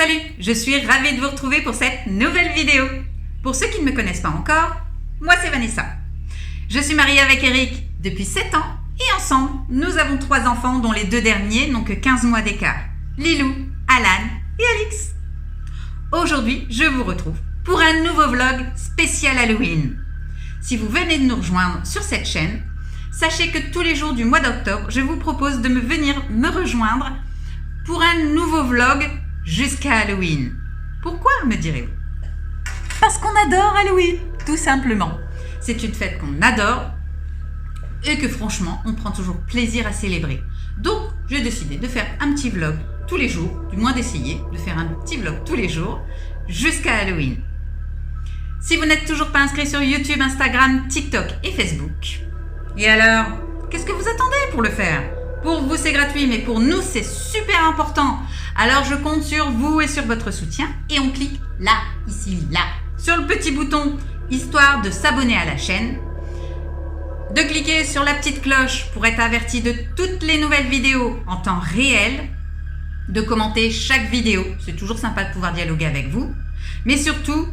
Salut, je suis ravie de vous retrouver pour cette nouvelle vidéo. Pour ceux qui ne me connaissent pas encore, moi c'est Vanessa. Je suis mariée avec Eric depuis 7 ans et ensemble, nous avons 3 enfants dont les 2 derniers n'ont que 15 mois d'écart. Lilou, Alan et Alix. Aujourd'hui, je vous retrouve pour un nouveau vlog spécial Halloween. Si vous venez de nous rejoindre sur cette chaîne, sachez que tous les jours du mois d'octobre, je vous propose de venir me rejoindre pour un nouveau vlog jusqu'à Halloween. Pourquoi, me direz-vous? Parce qu'on adore Halloween, tout simplement. C'est une fête qu'on adore et que franchement, on prend toujours plaisir à célébrer. Donc, j'ai décidé de faire un petit vlog tous les jours, du moins d'essayer de faire un petit vlog tous les jours jusqu'à Halloween. Si vous n'êtes toujours pas inscrit sur YouTube, Instagram, TikTok et Facebook, et alors, qu'est-ce que vous attendez pour le faire? Pour vous, c'est gratuit, mais pour nous, c'est super important. Alors, je compte sur vous et sur votre soutien. Et on clique là, ici, là, sur le petit bouton, histoire de s'abonner à la chaîne. De cliquer sur la petite cloche pour être averti de toutes les nouvelles vidéos en temps réel. De commenter chaque vidéo. C'est toujours sympa de pouvoir dialoguer avec vous. Mais surtout,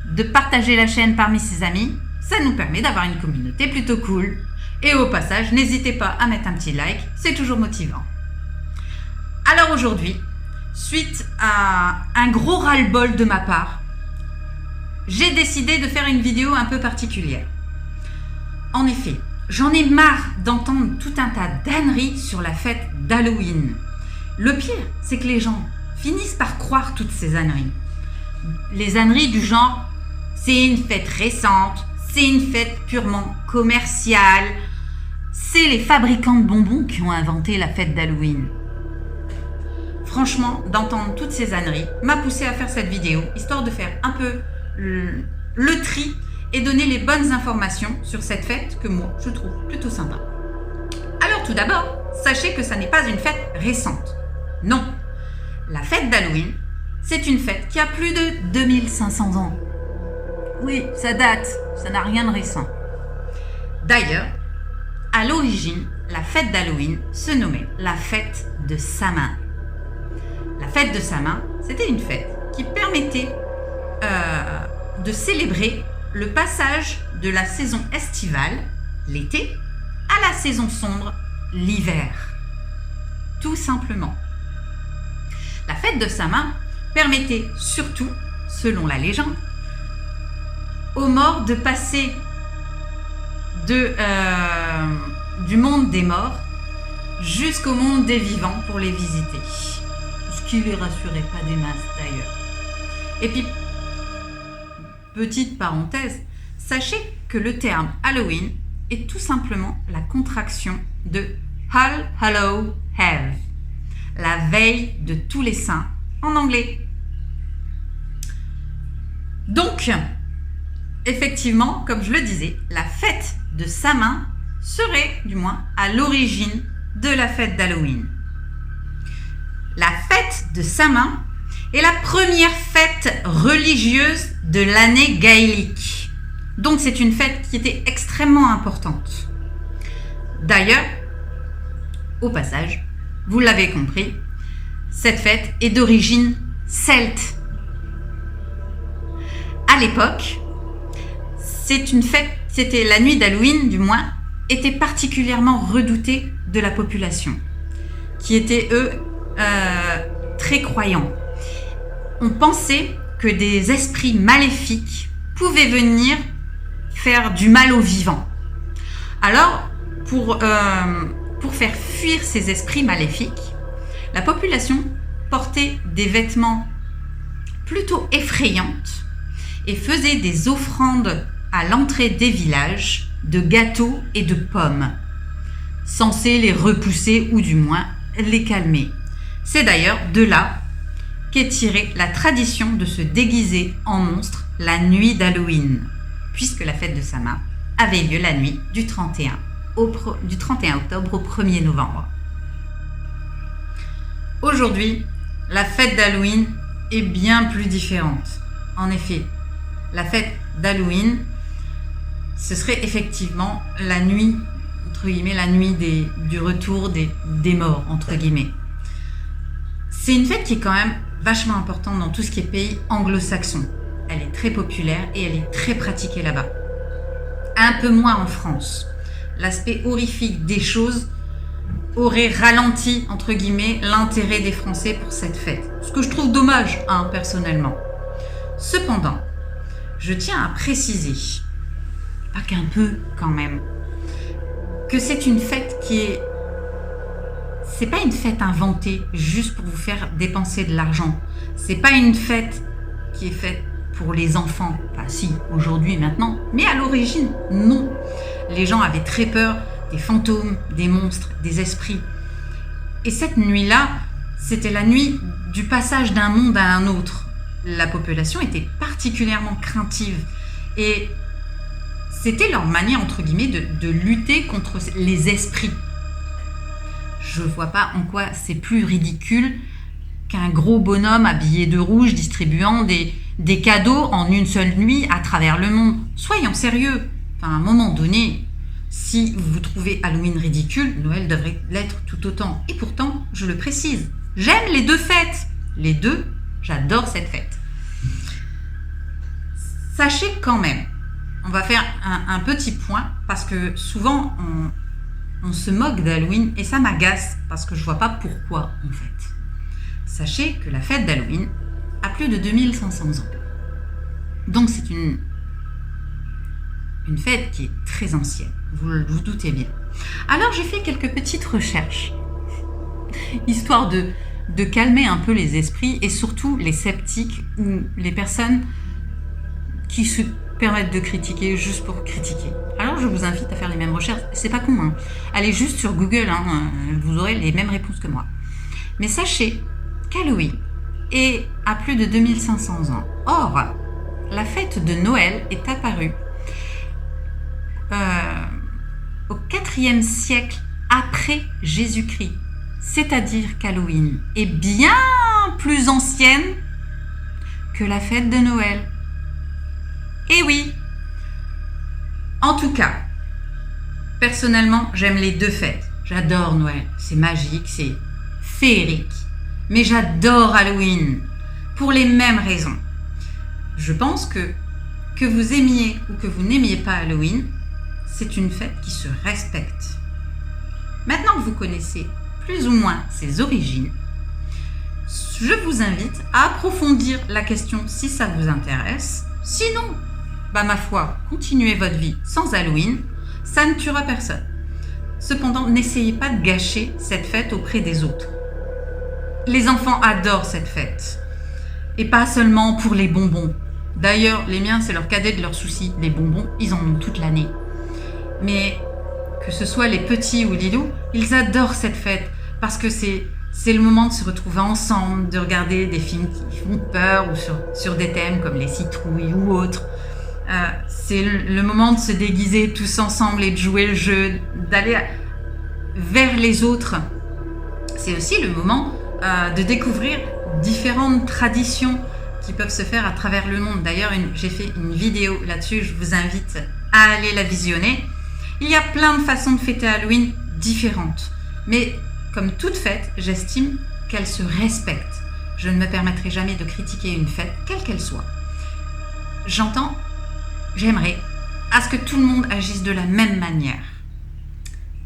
de partager la chaîne parmi ses amis. Ça nous permet d'avoir une communauté plutôt cool. Et au passage, n'hésitez pas à mettre un petit like, c'est toujours motivant. Alors aujourd'hui, suite à un gros ras-le-bol de ma part, j'ai décidé de faire une vidéo un peu particulière. En effet, j'en ai marre d'entendre tout un tas d'âneries sur la fête d'Halloween. Le pire, c'est que les gens finissent par croire toutes ces âneries. Les âneries du genre, c'est une fête récente, c'est une fête purement commerciale. C'est les fabricants de bonbons qui ont inventé la fête d'Halloween. Franchement, d'entendre toutes ces âneries m'a poussé à faire cette vidéo, histoire de faire un peu le tri et donner les bonnes informations sur cette fête que moi, je trouve plutôt sympa. Alors tout d'abord, sachez que ça n'est pas une fête récente. Non, la fête d'Halloween, c'est une fête qui a plus de 2500 ans. Oui, ça date, ça n'a rien de récent. D'ailleurs, à l'origine, la fête d'Halloween se nommait la fête de Samhain. La fête de Samhain, c'était une fête qui permettait de célébrer le passage de la saison estivale, l'été, à la saison sombre, l'hiver. Tout simplement. La fête de Samhain permettait surtout, selon la légende, aux morts de passer du monde des morts jusqu'au monde des vivants pour les visiter. Ce qui les rassurait pas des masses d'ailleurs. Et puis, petite parenthèse, sachez que le terme Halloween est tout simplement la contraction de All Hallows Eve, la veille de tous les saints en anglais. Donc, effectivement, comme je le disais, la fête de Samhain serait, du moins, à l'origine de la fête d'Halloween. La fête de Samhain est la première fête religieuse de l'année gaélique. Donc c'est une fête qui était extrêmement importante. D'ailleurs, au passage, vous l'avez compris, cette fête est d'origine celte. À l'époque, c'est une fête, c'était la nuit d'Halloween du moins, était particulièrement redoutée de la population, qui étaient eux très croyants. On pensait que des esprits maléfiques pouvaient venir faire du mal aux vivants. Alors, pour faire fuir ces esprits maléfiques, la population portait des vêtements plutôt effrayantes et faisait des offrandes à l'entrée des villages de gâteaux et de pommes, censés les repousser ou du moins les calmer. C'est d'ailleurs de là qu'est tirée la tradition de se déguiser en monstre la nuit d'Halloween, puisque la fête de Samhain avait lieu la nuit du 31 octobre au 1er novembre. Aujourd'hui, la fête d'Halloween est bien plus différente. En effet, la fête d'Halloween, ce serait effectivement la nuit, entre guillemets, la nuit du retour des morts, entre guillemets. C'est une fête qui est quand même vachement importante dans tout ce qui est pays anglo-saxon. Elle est très populaire et elle est très pratiquée là-bas. Un peu moins en France. L'aspect horrifique des choses aurait ralenti, entre guillemets, l'intérêt des Français pour cette fête. Ce que je trouve dommage, personnellement. Cependant, je tiens à préciser, pas qu'un peu quand même, que c'est une fête qui est... C'est pas une fête inventée juste pour vous faire dépenser de l'argent. C'est pas une fête qui est faite pour les enfants. Enfin si, aujourd'hui, maintenant. Mais à l'origine, non. Les gens avaient très peur des fantômes, des monstres, des esprits. Et cette nuit-là, c'était la nuit du passage d'un monde à un autre. La population était particulièrement craintive. Et c'était leur manière, entre guillemets, de lutter contre les esprits. Je vois pas en quoi c'est plus ridicule qu'un gros bonhomme habillé de rouge distribuant des cadeaux en une seule nuit à travers le monde. Soyons sérieux. Enfin, à un moment donné, si vous trouvez Halloween ridicule, Noël devrait l'être tout autant. Et pourtant, je le précise, j'aime les deux fêtes. Les deux, j'adore cette fête. Sachez quand même, on va faire un petit point, parce que souvent, on se moque d'Halloween et ça m'agace, parce que je vois pas pourquoi, en fait. Sachez que la fête d'Halloween a plus de 2500 ans. Donc c'est une fête qui est très ancienne, vous doutez bien. Alors j'ai fait quelques petites recherches, histoire de calmer un peu les esprits et surtout les sceptiques ou les personnes qui se permettent de critiquer juste pour critiquer. Alors je vous invite à faire les mêmes recherches, c'est pas con, allez juste sur Google, vous aurez les mêmes réponses que moi. Mais sachez qu'Halloween est à plus de 2500 ans. Or, la fête de Noël est apparue au IVe siècle après Jésus-Christ. C'est-à-dire qu'Halloween est bien plus ancienne que la fête de Noël. Et oui. En tout cas, personnellement, j'aime les deux fêtes. J'adore Noël, c'est magique, c'est féerique. Mais j'adore Halloween, pour les mêmes raisons. Je pense que vous aimiez ou que vous n'aimiez pas Halloween, c'est une fête qui se respecte. Maintenant que vous connaissez plus ou moins ses origines, je vous invite à approfondir la question si ça vous intéresse. Sinon, ma foi, continuez votre vie sans Halloween, ça ne tuera personne. Cependant, n'essayez pas de gâcher cette fête auprès des autres. Les enfants adorent cette fête. Et pas seulement pour les bonbons. D'ailleurs, les miens, c'est leur cadet de leurs soucis. Les bonbons, ils en ont toute l'année. Mais que ce soit les petits ou les loups, ils adorent cette fête parce que c'est le moment de se retrouver ensemble, de regarder des films qui font peur ou sur des thèmes comme les citrouilles ou autres. C'est le moment de se déguiser tous ensemble et de jouer le jeu, d'aller vers les autres. C'est aussi le moment de découvrir différentes traditions qui peuvent se faire à travers le monde. D'ailleurs, j'ai fait une vidéo là-dessus, je vous invite à aller la visionner. Il y a plein de façons de fêter Halloween différentes. Mais comme toute fête, j'estime qu'elle se respecte. Je ne me permettrai jamais de critiquer une fête, quelle qu'elle soit. J'aimerais à ce que tout le monde agisse de la même manière.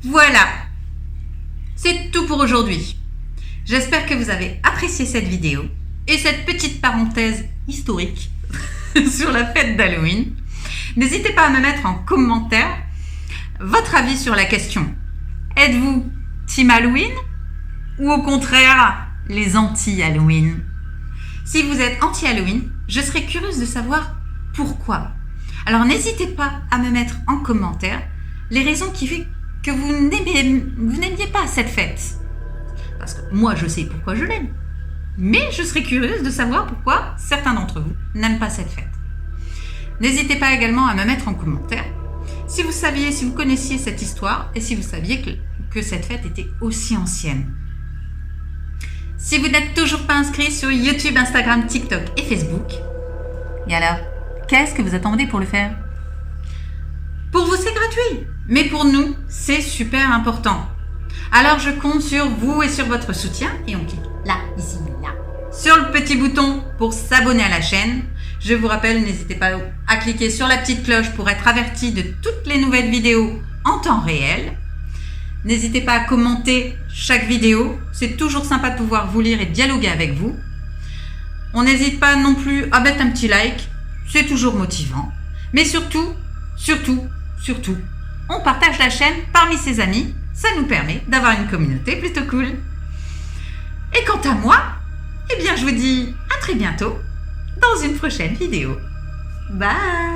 Voilà, c'est tout pour aujourd'hui. J'espère que vous avez apprécié cette vidéo et cette petite parenthèse historique sur la fête d'Halloween. N'hésitez pas à me mettre en commentaire votre avis sur la question. Êtes-vous team Halloween ou au contraire les anti-Halloween? Si vous êtes anti-Halloween, je serais curieuse de savoir pourquoi. Alors n'hésitez pas à me mettre en commentaire les raisons qui font que vous n'aimiez pas cette fête. Parce que moi je sais pourquoi je l'aime. Mais je serais curieuse de savoir pourquoi certains d'entre vous n'aiment pas cette fête. N'hésitez pas également à me mettre en commentaire si vous connaissiez cette histoire et si vous saviez que cette fête était aussi ancienne. Si vous n'êtes toujours pas inscrit sur YouTube, Instagram, TikTok et Facebook, et alors, qu'est-ce que vous attendez pour le faire? Pour vous, c'est gratuit, mais pour nous, c'est super important. Alors, je compte sur vous et sur votre soutien, et on clique là, ici. sur le petit bouton pour s'abonner à la chaîne. Je vous rappelle, n'hésitez pas à cliquer sur la petite cloche pour être averti de toutes les nouvelles vidéos en temps réel. N'hésitez pas à commenter chaque vidéo, c'est toujours sympa de pouvoir vous lire et dialoguer avec vous. On n'hésite pas non plus à mettre un petit like, c'est toujours motivant. Mais surtout, on partage la chaîne parmi ses amis, ça nous permet d'avoir une communauté plutôt cool. Et quant à moi, eh bien je vous dis à très bientôt dans une prochaine vidéo. Bye!